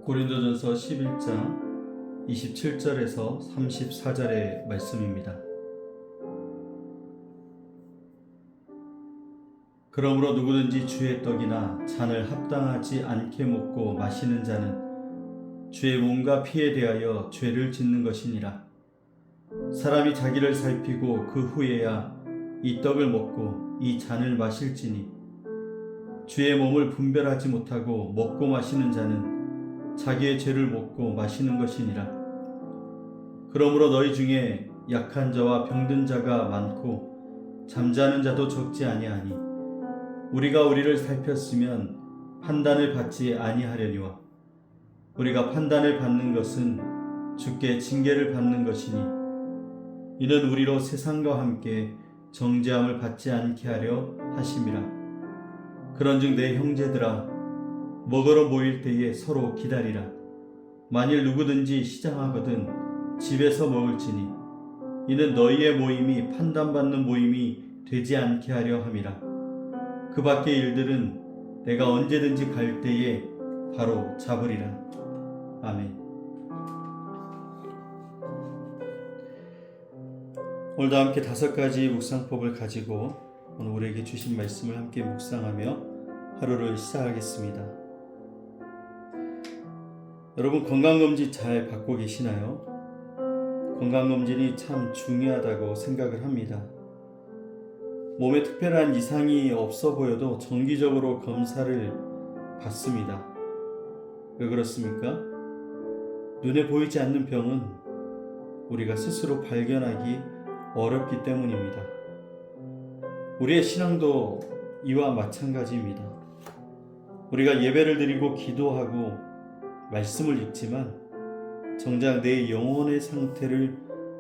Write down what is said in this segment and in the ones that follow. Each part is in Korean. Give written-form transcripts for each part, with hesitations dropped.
고린도전서 11장 27절에서 34절의 말씀입니다. 그러므로 누구든지 주의 떡이나 잔을 합당하지 않게 먹고 마시는 자는 주의 몸과 피에 대하여 죄를 짓는 것이니라. 사람이 자기를 살피고 그 후에야 이 떡을 먹고 이 잔을 마실지니 주의 몸을 분별하지 못하고 먹고 마시는 자는 자기의 죄를 먹고 마시는 것이니라. 그러므로 너희 중에 약한 자와 병든 자가 많고 잠자는 자도 적지 아니하니 우리가 우리를 살폈으면 판단을 받지 아니하려니와 우리가 판단을 받는 것은 주께 징계를 받는 것이니 이는 우리로 세상과 함께 정죄함을 받지 않게 하려 하심이라. 그런즉 내 형제들아 먹으러 모일 때에 서로 기다리라. 만일 누구든지 시장하거든 집에서 먹을지니 이는 너희의 모임이 판단받는 모임이 되지 않게 하려 함이라. 그 밖의 일들은 내가 언제든지 갈 때에 바로 잡으리라. 아멘. 오늘도 함께 5가지 묵상법을 가지고 오늘 우리에게 주신 말씀을 함께 묵상하며 하루를 시작하겠습니다. 여러분, 건강검진 잘 받고 계시나요? 건강검진이 참 중요하다고 생각을 합니다. 몸에 특별한 이상이 없어 보여도 정기적으로 검사를 받습니다. 왜 그렇습니까? 눈에 보이지 않는 병은 우리가 스스로 발견하기 어렵기 때문입니다. 우리의 신앙도 이와 마찬가지입니다. 우리가 예배를 드리고 기도하고 말씀을 읽지만 정작 내 영혼의 상태를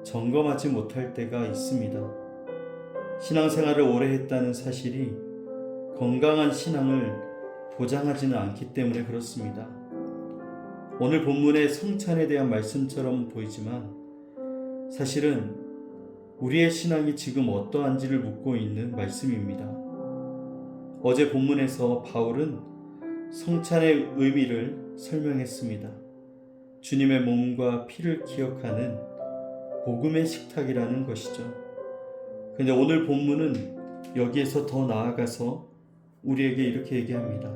점검하지 못할 때가 있습니다. 신앙생활을 오래 했다는 사실이 건강한 신앙을 보장하지는 않기 때문에 그렇습니다. 오늘 본문의 성찬에 대한 말씀처럼 보이지만 사실은 우리의 신앙이 지금 어떠한지를 묻고 있는 말씀입니다. 어제 본문에서 바울은 성찬의 의미를 설명했습니다. 주님의 몸과 피를 기억하는 복음의 식탁이라는 것이죠. 근데 오늘 본문은 여기에서 더 나아가서 우리에게 이렇게 얘기합니다.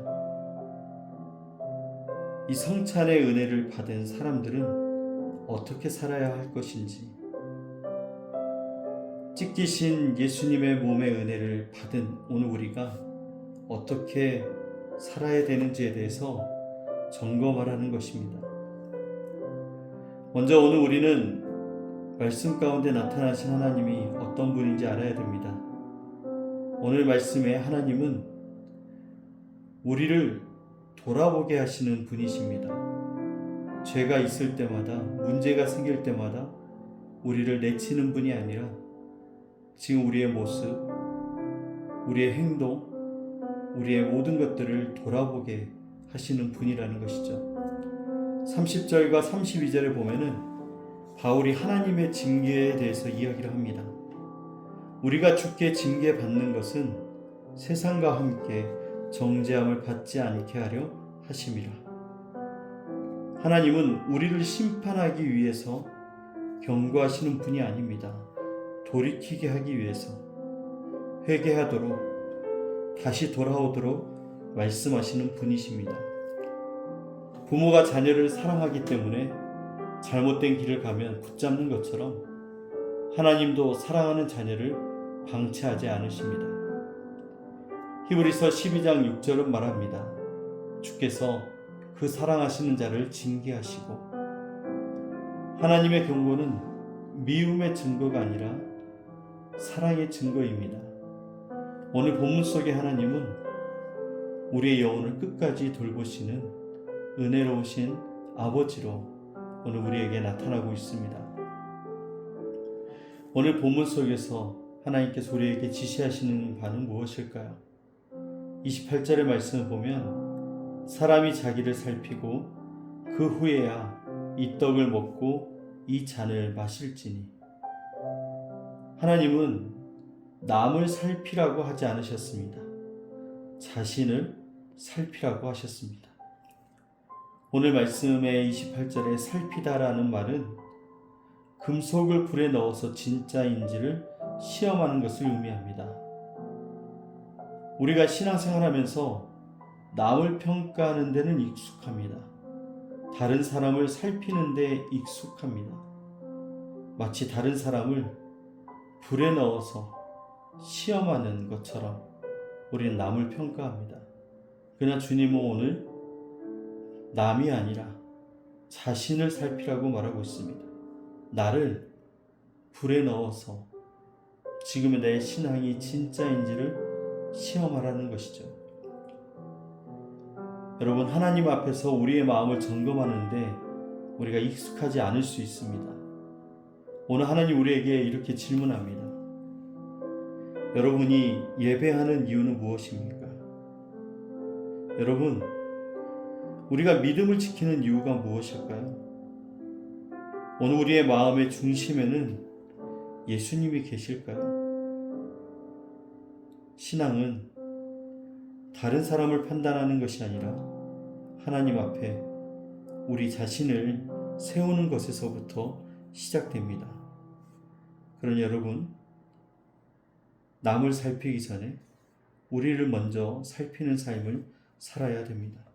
이 성찬의 은혜를 받은 사람들은 어떻게 살아야 할 것인지, 찢기신 예수님의 몸의 은혜를 받은 오늘 우리가 어떻게 살아야 되는지에 대해서 점검하라는 것입니다. 먼저 오늘 우리는 말씀 가운데 나타나신 하나님이 어떤 분인지 알아야 됩니다. 오늘 말씀에 하나님은 우리를 돌아보게 하시는 분이십니다. 죄가 있을 때마다, 문제가 생길 때마다 우리를 내치는 분이 아니라 지금 우리의 모습, 우리의 행동, 우리의 모든 것들을 돌아보게 하시는 분이라는 것이죠. 30절과 32절에 보면은 바울이 하나님의 징계에 대해서 이야기를 합니다. 우리가 주께 징계받는 것은 세상과 함께 정죄함을 받지 않게 하려 하심이라. 하나님은 우리를 심판하기 위해서 경고하시는 분이 아닙니다. 돌이키게 하기 위해서 회개하도록 다시 돌아오도록 말씀하시는 분이십니다. 부모가 자녀를 사랑하기 때문에 잘못된 길을 가면 붙잡는 것처럼 하나님도 사랑하는 자녀를 방치하지 않으십니다. 히브리서 12장 6절은 말합니다. 주께서 그 사랑하시는 자를 징계하시고, 하나님의 경고는 미움의 증거가 아니라 사랑의 증거입니다. 오늘 본문 속의 하나님은 우리의 영혼을 끝까지 돌보시는 은혜로우신 아버지로 오늘 우리에게 나타나고 있습니다. 오늘 본문 속에서 하나님께서 우리에게 지시하시는 바는 무엇일까요? 28절의 말씀을 보면 사람이 자기를 살피고 그 후에야 이 떡을 먹고 이 잔을 마실지니, 하나님은 남을 살피라고 하지 않으셨습니다. 자신을 살피라고 하셨습니다. 오늘 말씀의 28절에 살피다라는 말은 금속을 불에 넣어서 진짜인지를 시험하는 것을 의미합니다. 우리가 신앙생활하면서 남을 평가하는 데는 익숙합니다. 다른 사람을 살피는 데 익숙합니다. 마치 다른 사람을 불에 넣어서 시험하는 것처럼 우리는 남을 평가합니다. 그러나 주님은 오늘 남이 아니라 자신을 살피라고 말하고 있습니다. 나를 불에 넣어서 지금의 내 신앙이 진짜인지를 시험하라는 것이죠. 여러분, 하나님 앞에서 우리의 마음을 점검하는데 우리가 익숙하지 않을 수 있습니다. 오늘 하나님 우리에게 이렇게 질문합니다. 여러분이 예배하는 이유는 무엇입니까? 여러분, 우리가 믿음을 지키는 이유가 무엇일까요? 오늘 우리의 마음의 중심에는 예수님이 계실까요? 신앙은 다른 사람을 판단하는 것이 아니라 하나님 앞에 우리 자신을 세우는 것에서부터 시작됩니다. 그러니 여러분, 남을 살피기 전에 우리를 먼저 살피는 삶을 살아야 됩니다.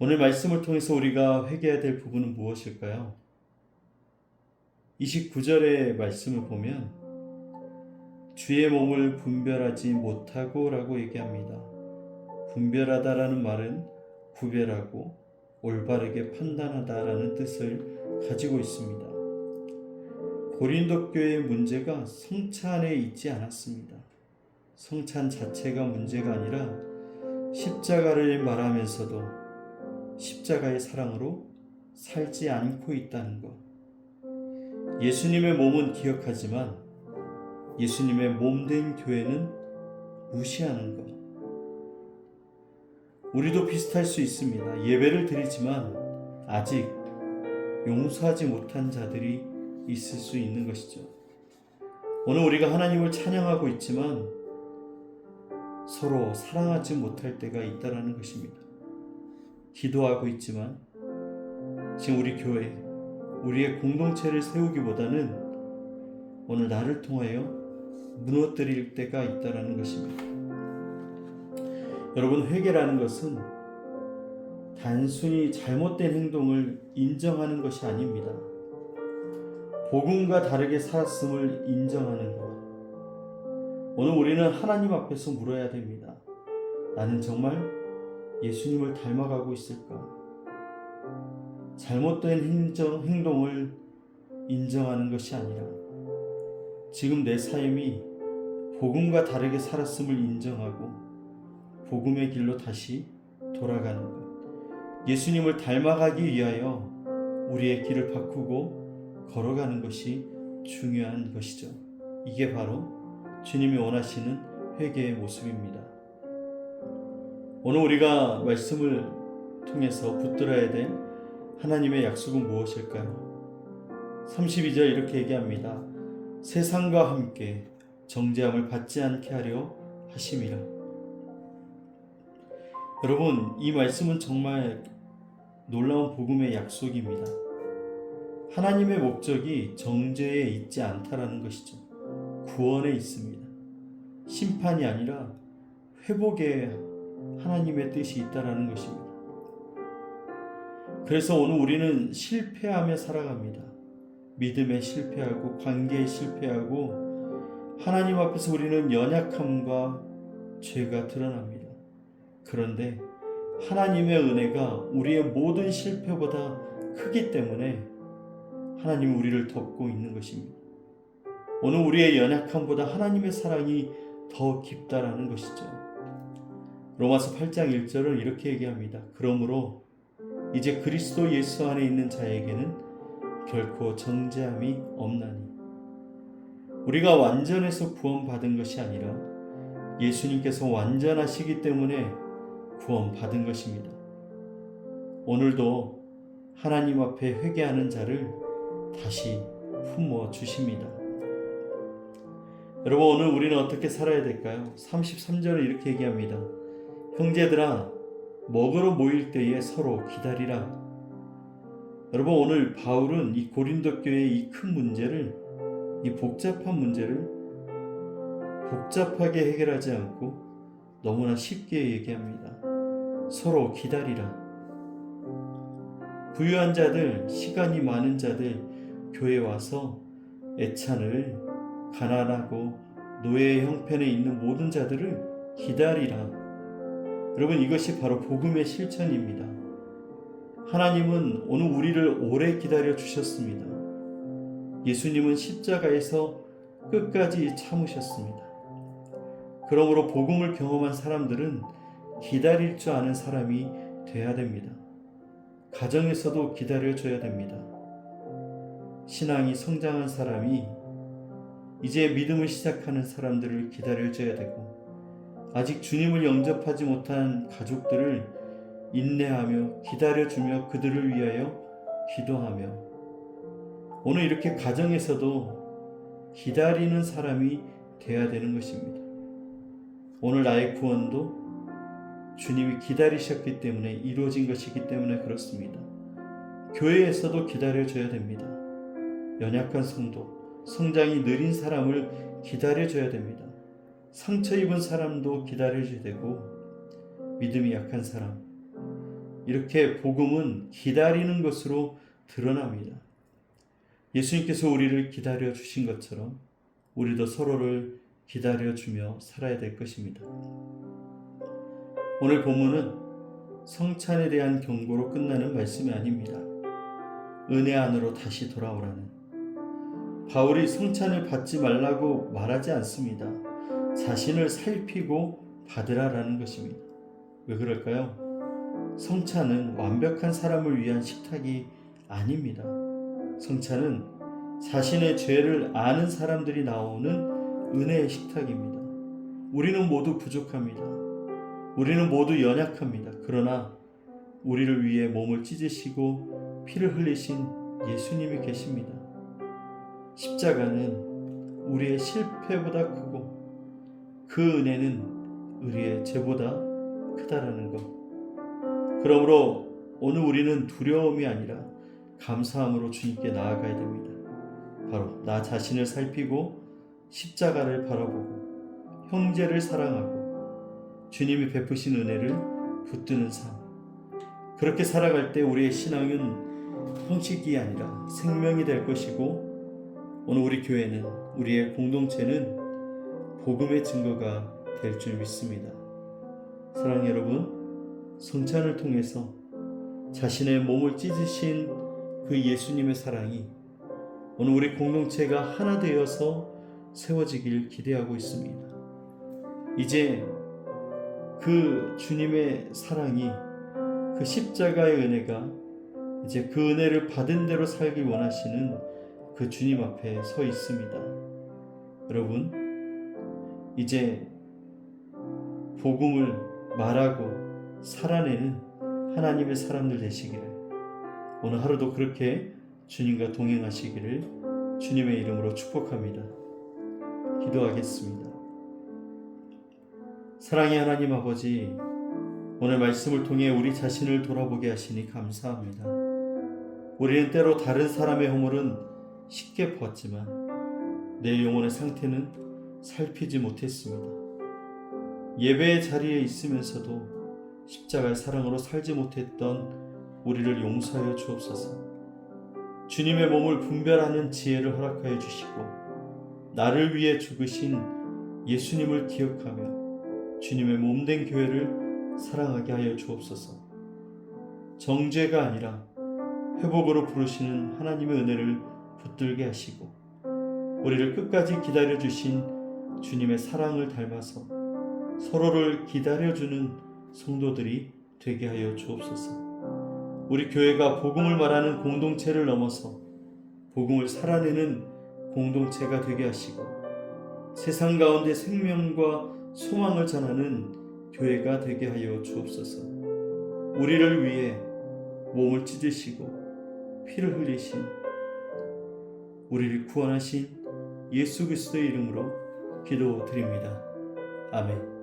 오늘 말씀을 통해서 우리가 회개해야 될 부분은 무엇일까요? 29절의 말씀을 보면 주의 몸을 분별하지 못하고 라고 얘기합니다. 분별하다라는 말은 구별하고 올바르게 판단하다라는 뜻을 가지고 있습니다. 고린도 교회의 문제가 성찬에 있지 않았습니다. 성찬 자체가 문제가 아니라 십자가를 말하면서도 십자가의 사랑으로 살지 않고 있다는 것. 예수님의 몸은 기억하지만 예수님의 몸된 교회는 무시하는 것. 우리도 비슷할 수 있습니다. 예배를 드리지만 아직 용서하지 못한 자들이 있을 수 있는 것이죠. 오늘 우리가 하나님을 찬양하고 있지만 서로 사랑하지 못할 때가 있다는 것입니다. 기도하고 있지만 지금 우리 교회, 우리의 공동체를 세우기보다는 오늘 나를 통하여 무너뜨릴 때가 있다는 것입니다. 여러분, 회개라는 것은 단순히 잘못된 행동을 인정하는 것이 아닙니다. 복음과 다르게 살았음을 인정하는 것. 오늘 우리는 하나님 앞에서 물어야 됩니다. 나는 정말 예수님을 닮아가고 있을까? 잘못된 행동을 인정하는 것이 아니라 지금 내 삶이 복음과 다르게 살았음을 인정하고 복음의 길로 다시 돌아가는 것. 예수님을 닮아가기 위하여 우리의 길을 바꾸고 걸어가는 것이 중요한 것이죠. 이게 바로 주님이 원하시는 회개의 모습입니다. 오늘 우리가 말씀을 통해서 붙들어야 될 하나님의 약속은 무엇일까요? 32절 이렇게 얘기합니다. 세상과 함께 정죄함을 받지 않게 하려 하심이라. 여러분, 이 말씀은 정말 놀라운 복음의 약속입니다. 하나님의 목적이 정죄에 있지 않다라는 것이죠. 구원에 있습니다. 심판이 아니라 회복에 하나님의 뜻이 있다라는 것입니다. 그래서 오늘 우리는 실패하며 살아갑니다. 믿음에 실패하고 관계에 실패하고 하나님 앞에서 우리는 연약함과 죄가 드러납니다. 그런데 하나님의 은혜가 우리의 모든 실패보다 크기 때문에 하나님은 우리를 덮고 있는 것입니다. 오늘 우리의 연약함보다 하나님의 사랑이 더 깊다라는 것이죠. 로마서 8장 1절은 이렇게 얘기합니다. 그러므로 이제 그리스도 예수 안에 있는 자에게는 결코 정죄함이 없나니. 우리가 완전해서 구원받은 것이 아니라 예수님께서 완전하시기 때문에 구원받은 것입니다. 오늘도 하나님 앞에 회개하는 자를 다시 품어 주십니다. 여러분, 오늘 우리는 어떻게 살아야 될까요? 33절은 이렇게 얘기합니다. 형제들아, 먹으러 모일 때에 서로 기다리라. 여러분, 오늘 바울은 이 고린도 교회의 이 큰 문제를, 이 복잡한 문제를 복잡하게 해결하지 않고 너무나 쉽게 얘기합니다. 서로 기다리라. 부유한 자들, 시간이 많은 자들 교회에 와서 애찬을, 가난하고 노예의 형편에 있는 모든 자들을 기다리라. 여러분, 이것이 바로 복음의 실천입니다. 하나님은 오늘 우리를 오래 기다려 주셨습니다. 예수님은 십자가에서 끝까지 참으셨습니다. 그러므로 복음을 경험한 사람들은 기다릴 줄 아는 사람이 돼야 됩니다. 가정에서도 기다려줘야 됩니다. 신앙이 성장한 사람이 이제 믿음을 시작하는 사람들을 기다려줘야 되고, 아직 주님을 영접하지 못한 가족들을 인내하며 기다려주며 그들을 위하여 기도하며, 오늘 이렇게 가정에서도 기다리는 사람이 돼야 되는 것입니다. 오늘 나의 구원도 주님이 기다리셨기 때문에 이루어진 것이기 때문에 그렇습니다. 교회에서도 기다려줘야 됩니다. 연약한 성도, 성장이 느린 사람을 기다려줘야 됩니다. 상처 입은 사람도 기다려줘야 되고, 믿음이 약한 사람, 이렇게 복음은 기다리는 것으로 드러납니다. 예수님께서 우리를 기다려 주신 것처럼 우리도 서로를 기다려주며 살아야 될 것입니다. 오늘 본문은 성찬에 대한 경고로 끝나는 말씀이 아닙니다. 은혜 안으로 다시 돌아오라는, 바울이 성찬을 받지 말라고 말하지 않습니다. 자신을 살피고 받으라라는 것입니다. 왜 그럴까요? 성찬은 완벽한 사람을 위한 식탁이 아닙니다. 성찬은 자신의 죄를 아는 사람들이 나오는 은혜의 식탁입니다. 우리는 모두 부족합니다. 우리는 모두 연약합니다. 그러나 우리를 위해 몸을 찢으시고 피를 흘리신 예수님이 계십니다. 십자가는 우리의 실패보다 크고 그 은혜는 우리의 죄보다 크다라는 것. 그러므로 오늘 우리는 두려움이 아니라 감사함으로 주님께 나아가야 됩니다. 바로 나 자신을 살피고 십자가를 바라보고 형제를 사랑하고 주님이 베푸신 은혜를 붙드는 삶. 그렇게 살아갈 때 우리의 신앙은 형식이 아니라 생명이 될 것이고, 오늘 우리 교회는, 우리의 공동체는 복음의 증거가 될 줄 믿습니다. 사랑하는 여러분, 성찬을 통해서 자신의 몸을 찢으신 그 예수님의 사랑이 오늘 우리 공동체가 하나 되어서 세워지길 기대하고 있습니다. 이제 그 주님의 사랑이, 그 십자가의 은혜가 이제 그 은혜를 받은 대로 살길 원하시는 그 주님 앞에 서 있습니다. 여러분, 이제 복음을 말하고 살아내는 하나님의 사람들 되시기를, 오늘 하루도 그렇게 주님과 동행하시기를 주님의 이름으로 축복합니다. 기도하겠습니다. 사랑의 하나님 아버지, 오늘 말씀을 통해 우리 자신을 돌아보게 하시니 감사합니다. 우리는 때로 다른 사람의 허물은 쉽게 보았지만 내 영혼의 상태는 살피지 못했습니다. 예배의 자리에 있으면서도 십자가의 사랑으로 살지 못했던 우리를 용서하여 주옵소서. 주님의 몸을 분별하는 지혜를 허락하여 주시고, 나를 위해 죽으신 예수님을 기억하며 주님의 몸된 교회를 사랑하게 하여 주옵소서. 정죄가 아니라 회복으로 부르시는 하나님의 은혜를 붙들게 하시고, 우리를 끝까지 기다려주신 주님의 사랑을 닮아서 서로를 기다려주는 성도들이 되게 하여 주옵소서. 우리 교회가 복음을 말하는 공동체를 넘어서 복음을 살아내는 공동체가 되게 하시고, 세상 가운데 생명과 소망을 전하는 교회가 되게 하여 주옵소서. 우리를 위해 몸을 찢으시고 피를 흘리신, 우리를 구원하신 예수 그리스도의 이름으로 기도드립니다. 아멘.